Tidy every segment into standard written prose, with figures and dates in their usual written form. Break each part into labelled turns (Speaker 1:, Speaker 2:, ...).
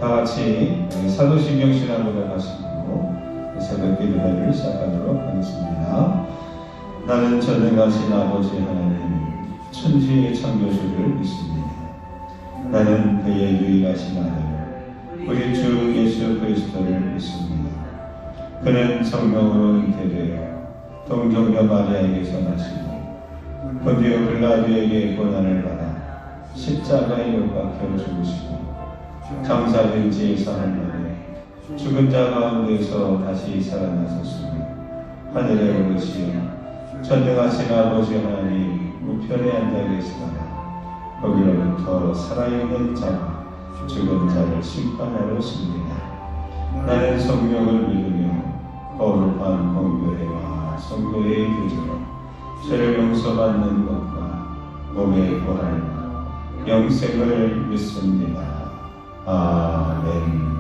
Speaker 1: 다 같이 사도신경 신앙으로 하시고 새벽 기도회를 시작하도록 하겠습니다. 나는 전능하신 아버지 하나님 천지의 창조주를 믿습니다. 나는 그의 유일하신 아들 우리 주 예수 그리스도를 믿습니다. 그는 성령으로 잉태되어 동정녀 마리아에게서 나시고 본디오 빌라도에게 고난을 받아 십자가에 못 박혀 죽으시고 장사된 지 사흘 만에 죽은 자 가운데서 다시 살아나셨으며 하늘에 오르시어 전능하신 아버지 하나님 우편에 앉아 계시다가 거기로부터 살아있는 자와 죽은 자를 심판하러 오십니다. 나는 성령을 믿으며 거룩한 공교회와 성도의 교제로 죄를 용서받는 것과 몸의 부활과 영생을 믿습니다. 아멘.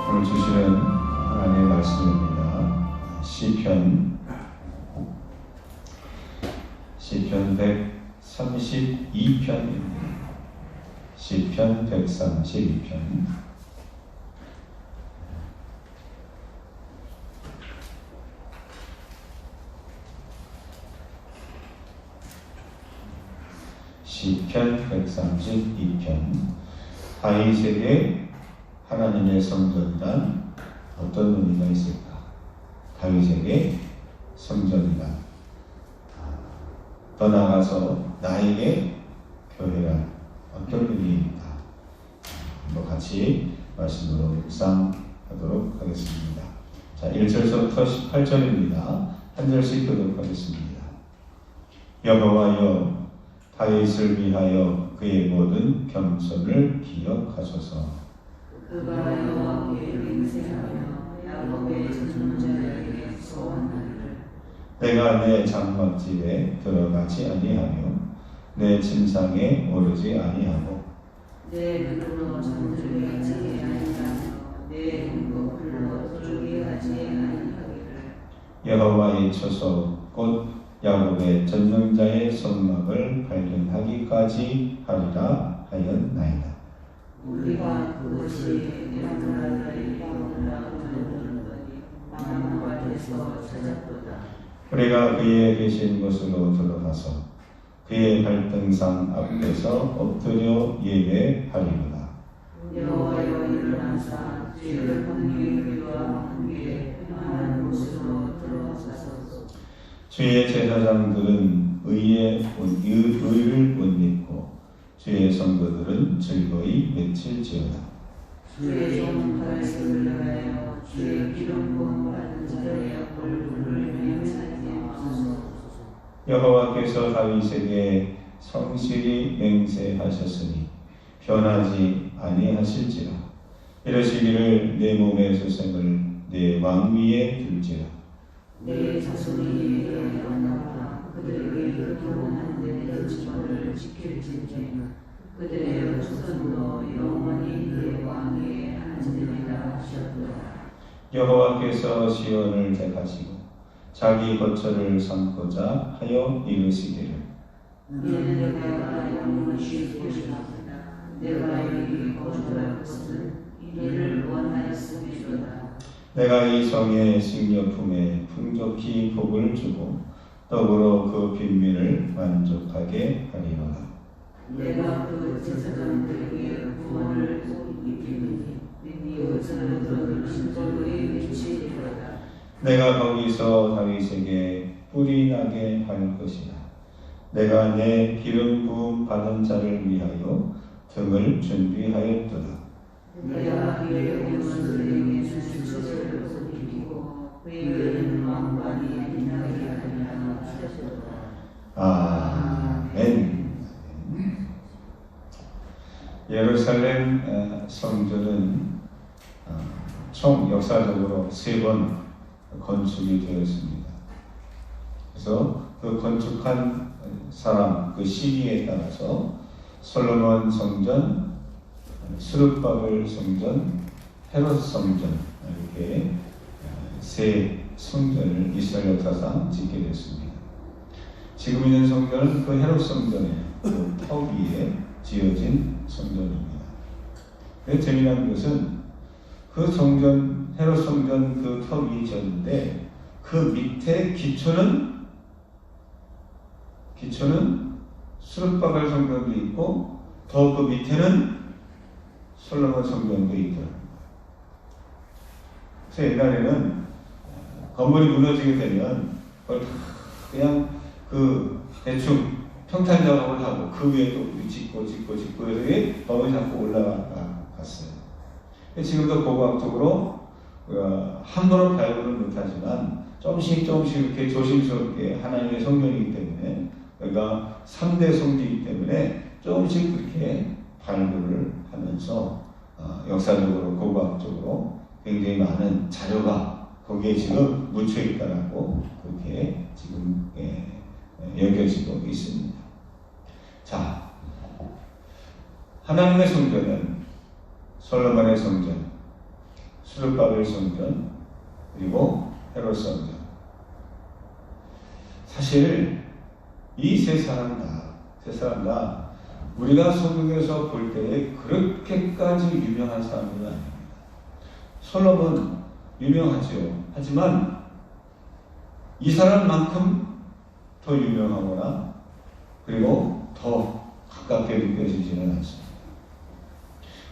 Speaker 1: 오늘 주시는 하나님의 말씀입니다. 시편 132편입니다. 시편 132편. 시편 132편. 다윗에게 하나님의 성전이란 어떤 의미가 있을까? 다윗에게 성전이란 더 나아가서 나에게 교회란 어떤 의미입니까? 한번 같이 말씀으로 묵상하도록 하겠습니다. 자, 1절부터 18절입니다. 한 절씩 교독하겠습니다. 여호와여 다윗을 위하여 그의 모든 겸손을 기억하소서.
Speaker 2: 그가 여호와께 맹세하여 야곱의 전문자에게 소원하기를
Speaker 1: 내가 내 장막집에 들어가지 아니하며 내 침상에 오르지 아니하고
Speaker 2: 내 눈으로 잠들게 하지 아니하며 내 행복을 부르게 하지 아니하기를
Speaker 1: 여호와의 처소 곧 야곱의 전능자의 성막을 발견하기까지 하리라 하였나이다.
Speaker 2: 우리가 그것이 나무라들이 떠올라 들어오는더니 나무가 돼서 찾았도다.
Speaker 1: 우리가 그의 계신 곳으로 들어가서 그의 발등상 앞에서 엎드려 예배하리로다.
Speaker 2: 여호와여 일어나사 주의 공의와 함께 평안한 곳으로 들어가소서.
Speaker 1: 주의 제사장들은 의를 못 입고 주의 성도들은 즐거이 외칠지어다.
Speaker 2: 주의 종 다윗을 위하여 주의 기름 부음 받은 자의 얼굴을 맹세하게 하소서.
Speaker 1: 여호와께서 다윗에게 성실히 맹세하셨으니 변하지 아니하실지라. 이러시기를 내 몸의 소생을 내 왕위에 둘지라.
Speaker 2: 내 자손이 일어나라. 그들에게 교훈한 내 직분을 지킬지니 그들의 후손도 영원히 내 왕위에 앉으리라 하셨도다.
Speaker 1: 여호와께서 시온을 택하시고 자기 거처를 삼고자 하여 이르시기를
Speaker 2: 이는 내가 영원히 쉴 곳이다. 내가 여기 거주할 것은 이를 원하였음이로다.
Speaker 1: 내가 이 성의 식료품에 풍족히 복을 주고 더불어 그 빈민을 만족하게 하리로다.
Speaker 2: 내가 그 제사장들에게 구원을 입히니 그 자녀들은 신절로의 미치리로다.
Speaker 1: 내가 거기서 다윗에게 뿔이 나게 할 것이다. 내가 내 기름 부음 받은 자를 위하여 등을 준비하였도다.
Speaker 2: 내가 그의 원수들에게 수치를 입히고 그에게는 왕관이 빛나게 하리라 하셨도다.
Speaker 1: 아멘. 예루살렘 성전은 총 역사적으로 3번 건축이 되었습니다. 그래서 그 건축한 사람, 그 시기에 따라서 솔로몬 성전, 스룹바벨 성전, 헤롯 성전 이렇게 세 성전을 이스라엘 역사상 짓게 됐습니다. 지금 있는 성전은 그 헤롯 성전의 그 터 위에 지어진 성전입니다. 그래서 재미난 것은 그 성전, 헤롯 성전 그 터 위에 지었는데 그 밑에 기초는 수르바벨 성전도 있고 더 그 밑에는 솔로몬 성전도 있더라고요. 그래서 옛날에는 건물이 무너지게 되면 그걸 그냥 그 대충 평탄 작업을 하고 그 위에 또 짓고 해서 너무 자꾸 올라갔어요. 지금도 고고학적으로 함부로 발굴을 못하지만 조금씩 이렇게 조심스럽게 하나님의 성전이기 때문에 여기가 3대 성지이기 때문에 조금씩 그렇게 발굴을 하면서 역사적으로 고고학적으로 굉장히 많은 자료가 거기에 지금 묻혀 있다라고 그렇게 지금 여겨지고 있습니다. 자, 하나님의 성전은 솔로몬의 성전, 수르바벨 성전, 그리고 헤롯 성전. 사실 이 세 사람 다 우리가 성경에서 볼 때에 그렇게까지 유명한 사람은 아닙니다. 솔로몬 유명하죠. 하지만 이 사람만큼 더 유명하거나 그리고 더 가깝게 느껴지지는 않습니다.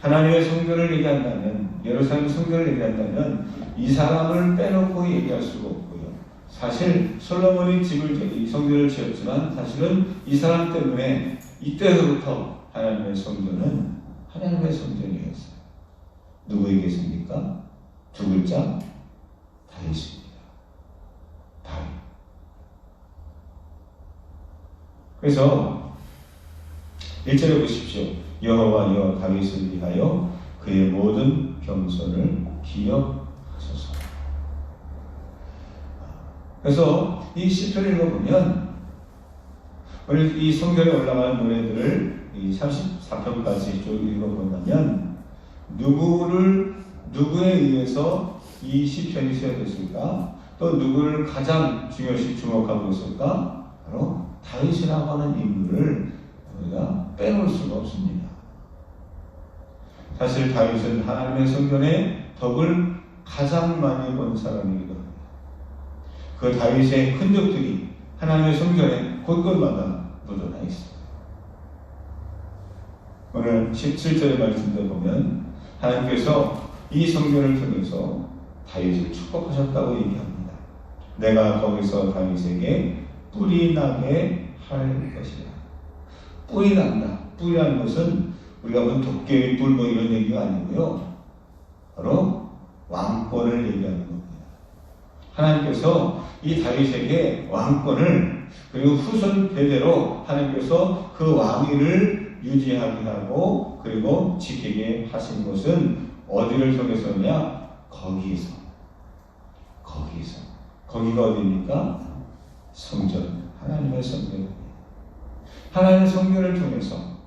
Speaker 1: 하나님의 성전을 얘기한다면, 예루살렘 성전을 얘기한다면 이 사람을 빼놓고 얘기할 수가 없고요. 사실 솔로몬이 이 성전을 지었지만 사실은 이 사람 때문에 이때로부터 하나님의 성전은 하나님의 성전이었어요. 누구에게십니까? 두 글자, 다윗입니다. 다윗. 그래서 1절에 보십시오. 여호와 다윗을 위하여 그의 모든 겸손을 기억하소서. 그래서 이 시편을 읽어보면 오늘 이 성전에 올라가는 노래들을 이 34편까지 쭉 읽어본다면 누구에 의해서 이 시편이 쓰여졌을까? 또 누구를 가장 중요시 주목하고 있을까? 바로 다윗이라고 하는 인물을 우리가 빼놓을 수가 없습니다. 사실 다윗은 하나님의 성전의 덕을 가장 많이 본 사람이기도 합니다. 그 다윗의 흔적들이 하나님의 성전에 곳곳마다 묻어나 있습니다. 오늘 17절의 말씀을 보면 하나님께서 이 성전을 통해서 다윗을 축복하셨다고 얘기합니다. 내가 거기서 다윗에게 뿔이 나게 할 것이다. 뿔이 난다. 뿔이라는 것은 우리가 본 도깨비 뿔 이런 얘기가 아니고요. 바로 왕권을 얘기하는 겁니다. 하나님께서 이 다윗에게 왕권을 그리고 후손 대대로 하나님께서 그 왕위를 유지하게 하고 그리고 지키게 하신 것은 어디를 통해서냐? 거기에서. 거기가 어디입니까? 성전. 하나님의 성전입니다. 하나님의 성전을 통해서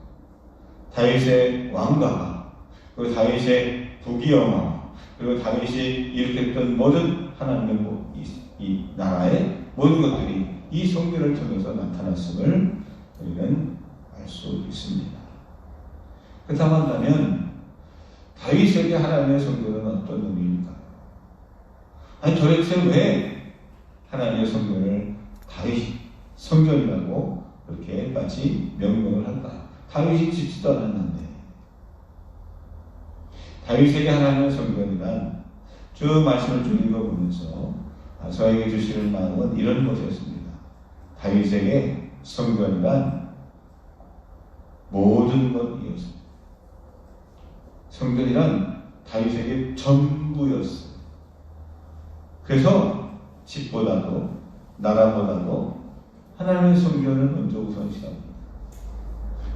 Speaker 1: 다윗의 왕가가 그리고 다윗의 부귀영화 그리고 다윗이 일으켰던 모든 하나님의 이 나라의 모든 것들이 이 성전을 통해서 나타났음을 우리는 알 수 있습니다. 그렇다고 한다면 다윗에게 하나님의 성전은 어떤 의미입니까? 아니 도대체 왜 하나님의 성전을 다윗 성전이라고 그렇게 마치 명명을 할까요? 다윗이 짓지도 않았는데. 다윗에게 하나님의 성전이란 쭉 말씀을 쭉 읽어보면서 저에게 주시는 마음은 이런 것이었습니다. 다윗에게 성전이란 모든 것이었습니다. 성전이란 다윗에게 전부였어요. 그래서 집보다도 나라보다도 하나님의 성전을 먼저 우선시합니다.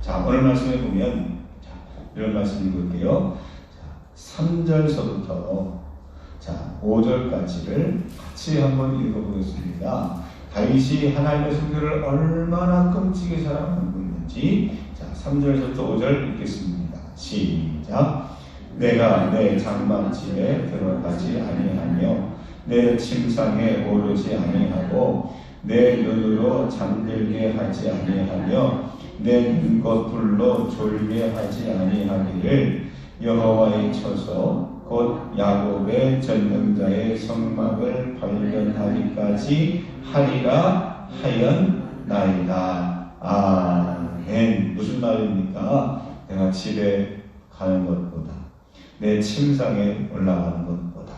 Speaker 1: 자, 오늘 말씀에 보면 이런 말씀 읽을게요. 3절서부터 5절까지를 같이 한번 읽어보겠습니다. 다윗이 하나님의 성전을 얼마나 끔찍이 사랑하고 있는지 3절부터 5절 읽겠습니다. 시작. 내가 내 장막집에 들어가지 아니하며 내 침상에 오르지 아니하고 내 눈으로 잠들게 하지 아니하며 내 눈꺼풀로 졸게 하지 아니하기를 여호와의 처소 곧 야곱의 전능자의 성막을 발견하기까지 하리라 하였나이다. 아멘. 무슨 말입니까? 내가 집에 가는 것보다 내 침상에 올라가는 것보다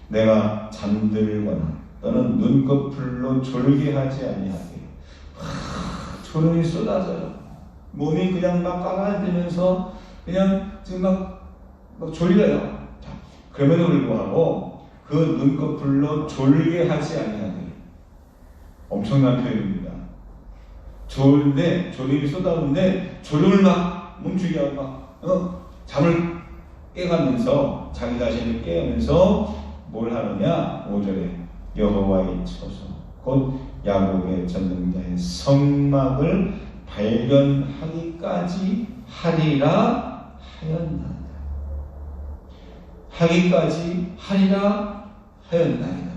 Speaker 1: 내가 잠들거나 또는 눈꺼풀로 졸게 하지 아니하게 졸음이 쏟아져요. 몸이 그냥 막 까마들면서 그냥 지금 막 졸려요. 자, 그럼에도 불구하고 그 눈꺼풀로 졸게 하지 아니하게. 엄청난 표현입니다. 졸는데 졸음이 쏟아오는데 졸음을 막 멈추게 하고 막 잠을 깨가면서 자기 자신을 깨우면서 뭘 하느냐? 5절에 여호와의 처소 곧 야곱의 전능자의 성막을 발견하기까지 하리라 하였나이다. 하기까지 하리라 하였나이다.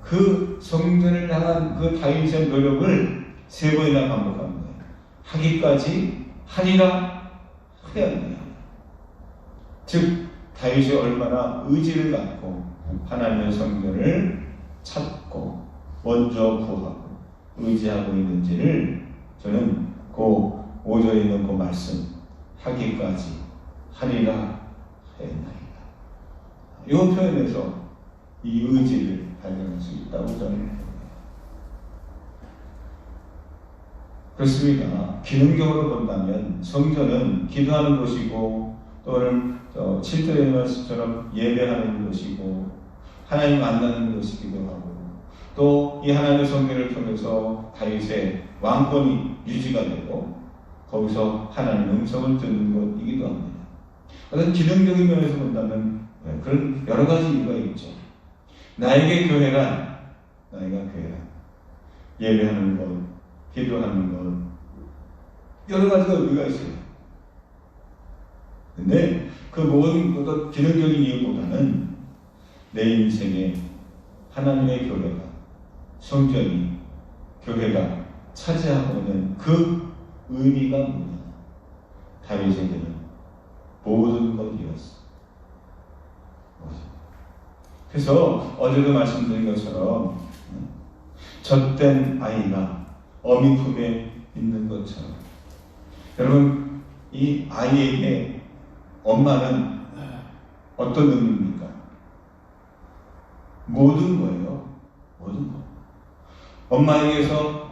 Speaker 1: 그 성전을 향한 그 다윗의 노력을 3번이나 반복합니다. 하기까지 하리라 하였나이다. 즉 다윗이 얼마나 의지를 갖고 하나님의 성전을 찾고 먼저 구하고 의지하고 있는지를 저는 그 5절에 있는 그 말씀 하기까지 하리라 하였나이다. 이 표현에서 이 의지를 발견할 수 있다고 저는 봅니다. 그렇습니다. 기능적으로 본다면 성전은 기도하는 곳이고 또는 7절의 말씀처럼 예배하는 곳이고 하나님 만나는 곳이기도 하고 또 이 하나님의 성전을 통해서 다윗의 왕권이 유지가 되고 거기서 하나님의 음성을 듣는 곳이기도 합니다. 어떤 기능적인 면에서 본다면 그런 여러 가지 이유가 있죠. 나에게 교회란 예배하는 것, 기도하는 것 여러 가지가 의미가 있어요. 근데 그 모든 어떤 기능적인 이유보다는 내 인생에 하나님의 교회가 성전이 교회가 차지하고 있는 그 의미가 뭐냐? 다윗에게는 모든 것이었어. 그래서 어제도 말씀드린 것처럼 젖된 아이가 어미 품에 있는 것처럼 여러분 이 아이에게 엄마는 어떤 의미입니까? 모든 거예요. 모든 거. 엄마에게서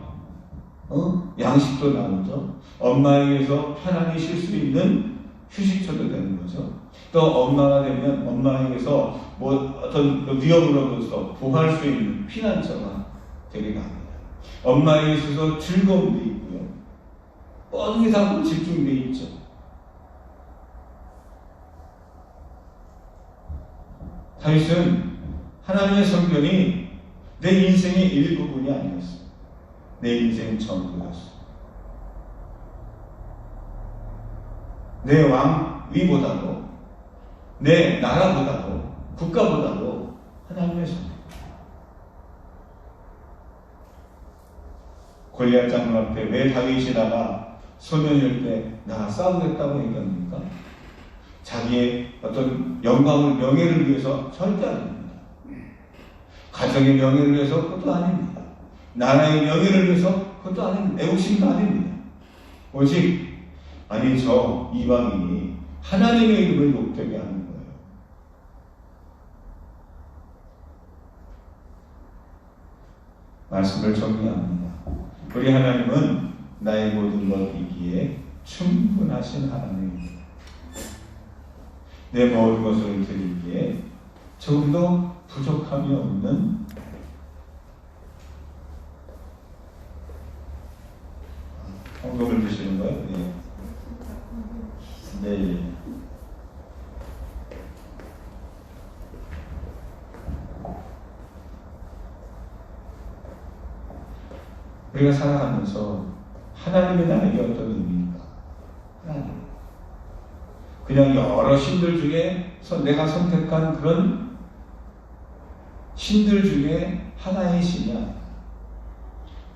Speaker 1: 양식도 나오죠. 엄마에게서 편안히 쉴 수 있는 휴식처도 되는 거죠. 또 엄마가 되면 엄마에게서 뭐 어떤 위협으로부터 구할 수 있는 피난처가 되기도 합니다. 엄마에게 있어서 즐거움도 있고요. 모든 게 다 집중되어 있죠. 다윗은 하나님의 성전이 내 인생의 일부분이 아니었어요. 내 인생 전부였어요. 내 왕위보다도 내 나라보다도 국가보다도 하나님의 성전. 골리앗 장군 앞에 왜 다윗이 나가 소년일 때 나 싸우겠다고 얘기합니까? 자기의 어떤 영광을 명예를 위해서 절대 아닙니다. 가정의 명예를 위해서 그것도 아닙니다. 나라의 명예를 위해서 그것도 아닙니다. 애국심도 아닙니다. 오직 아니 저 이방인이 하나님의 이름을 높되게 하는 거예요. 말씀을 정리합니다. 우리 하나님은 나의 모든 것이기에 충분하신 하나님입니다. 내 모든 것을 드리기에 조금도 부족함이 없는 헌금을 주시는 거예요? 네. 네. 우리가 살아가면서 하나님이 나에게 어떤 의미인가? 하나님. 그냥 여러 신들 중에서 내가 선택한 그런 신들 중에 하나의 신이야.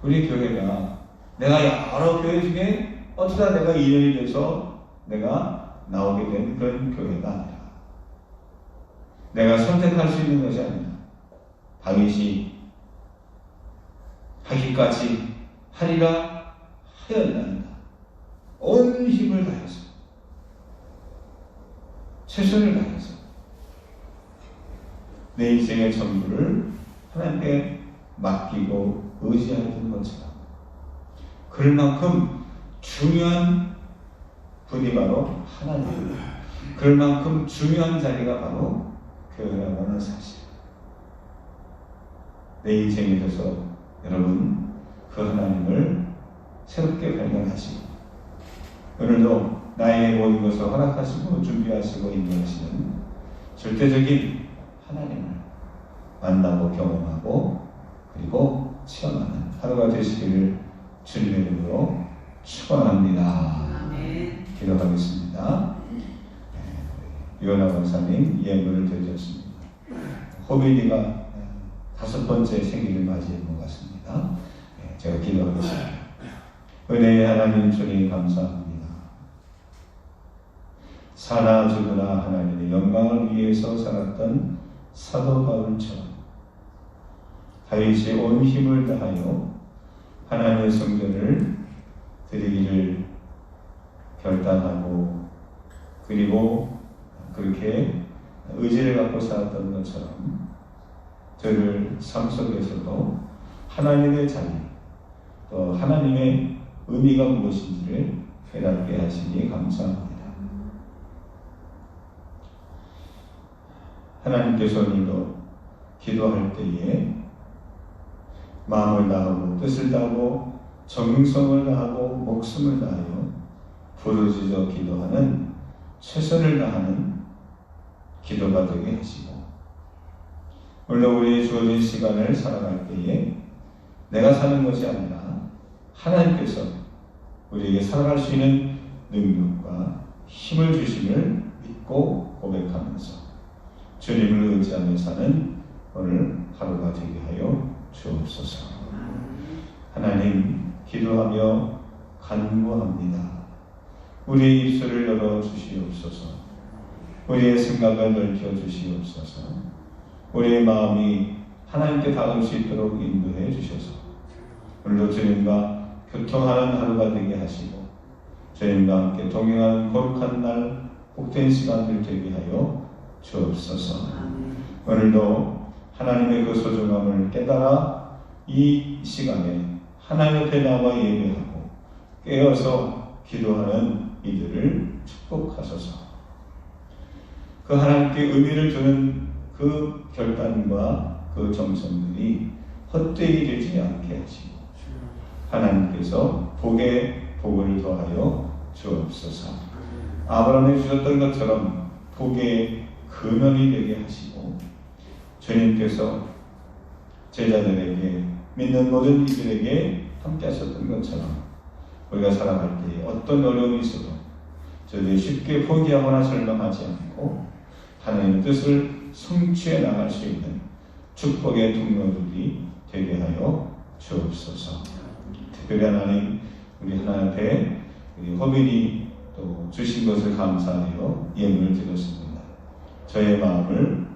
Speaker 1: 우리 교회가 내가 여러 교회 중에 어쩌다 내가 인연이 돼서 내가 나오게 된 그런 교회가 아니라 내가 선택할 수 있는 것이 아니라 다윗이 하기까지 하리라 하였나이다. 온 힘을 다해서 최선을 다해서 내 인생의 전부를 하나님께 맡기고 의지하는 것처럼 그럴 만큼 중요한 분이 바로 하나님입니다. 그럴 만큼 중요한 자리가 바로 교회라고 하는 사실. 내 인생에 있어서 여러분 그 하나님을 새롭게 발견하시고 오늘도 나의 모든 것을 허락하시고 준비하시고 인도하시는 절대적인 하나님을 만나고 경험하고 그리고 체험하는 하루가 되시기를 주님의 이름으로 축원합니다. 기도하겠습니다. 유연아 원사님 예물을 드리셨습니다. 호빈이가 5번째 생일을 맞이한 것 같습니다. 제가 기도하겠습니다. 은혜의 하나님 주님 감사합니다. 사나 죽으나 하나님의 영광을 위해서 살았던 사도 바울처럼 다윗이 온 힘을 다하여 하나님의 성전을 드리기를 결단하고 그리고 그렇게 의지를 갖고 살았던 것처럼 저를 삶 속에서도 하나님의 자리 또 하나님의 의미가 무엇인지를 깨닫게 하시니 감사합니다. 하나님께서 오늘도 기도할 때에 마음을 다하고 뜻을 다하고 정성을 다하고 목숨을 다하여 부르짖어 기도하는 최선을 다하는 기도가 되게 하시고 물론 우리의 주어진 시간을 살아갈 때에 내가 사는 것이 아니라 하나님께서 우리에게 살아갈 수 있는 능력과 힘을 주심을 믿고 고백하면서 주님을 의지하며 사는 오늘 하루가 되게 하여 주옵소서. 하나님 기도하며 간구합니다. 우리의 입술을 열어 주시옵소서. 우리의 생각을 넓혀 주시옵소서. 우리의 마음이 하나님께 닿을 수 있도록 인도해 주셔서 오늘도 주님과 교통하는 하루가 되게 하시고 주님과 함께 동행하는 거룩한 날 복된 시간들 되게 하여 주옵소서. 오늘도 하나님의 그 소중함을 깨달아 이 시간에 하나님 앞에 나와 예배하고 깨어서 기도하는 이들을 축복하소서. 그 하나님께 의미를 두는 그 결단과 그 정성들이 헛되이 되지 않게 하시고 하나님께서 복에 복을 더하여 주옵소서. 아브라함에 주셨던 것처럼 복의 근원이 되게 하시고 주님께서 제자들에게 믿는 모든 이들에게 함께 하셨던 것처럼 우리가 살아갈 때 어떤 어려움이 있어도 저희들이 쉽게 포기하거나 절망하지 않고 하나님의 뜻을 성취해 나갈 수 있는 축복의 통로들이 되게 하여 주옵소서. 특별히 하나님 우리 하나님 앞에 우리 호빈이 또 주신 것을 감사하여 예물을 드렸습니다. 저의 마음을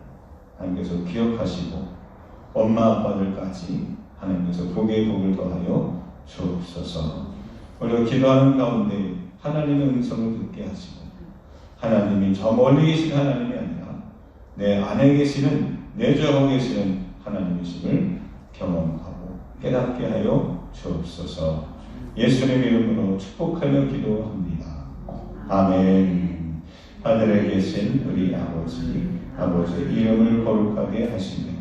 Speaker 1: 하나님께서 기억하시고 엄마 아빠들까지 하나님께서 복의 복을 더하여 주옵소서. 우리가 기도하는 가운데 하나님의 음성을 듣게 하시고 하나님이 저 멀리 계신 하나님이 아니라 내 안에 계시는 내주하고 계시는 하나님이심을 경험하고 깨닫게 하여 주옵소서. 예수님 이름으로 축복하며 기도합니다. 아멘. 하늘에 계신 우리 아버지, 아버지의 이름을 거룩하게 하시며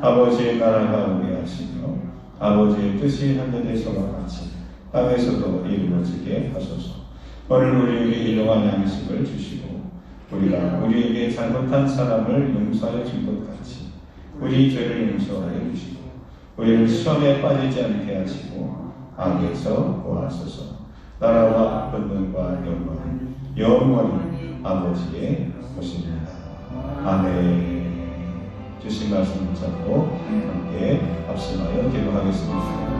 Speaker 1: 아버지의 나라가 오게 하시며 아버지의 뜻이 하늘에서와 같이 땅에서도 이루어지게 하소서. 오늘 우리에게 일용할 양식을 주시고 우리가 우리에게 잘못한 사람을 용서하여 준 것 같이 우리 죄를 용서하여 주시고 우리를 시험에 빠지지 않게 하시고 악에서 구하소서. 나라와 권능과 영광은 영원히 아버지의 것입니다. 아멘. 주신 말씀 붙잡고 함께 합심하여 기도하겠습니다.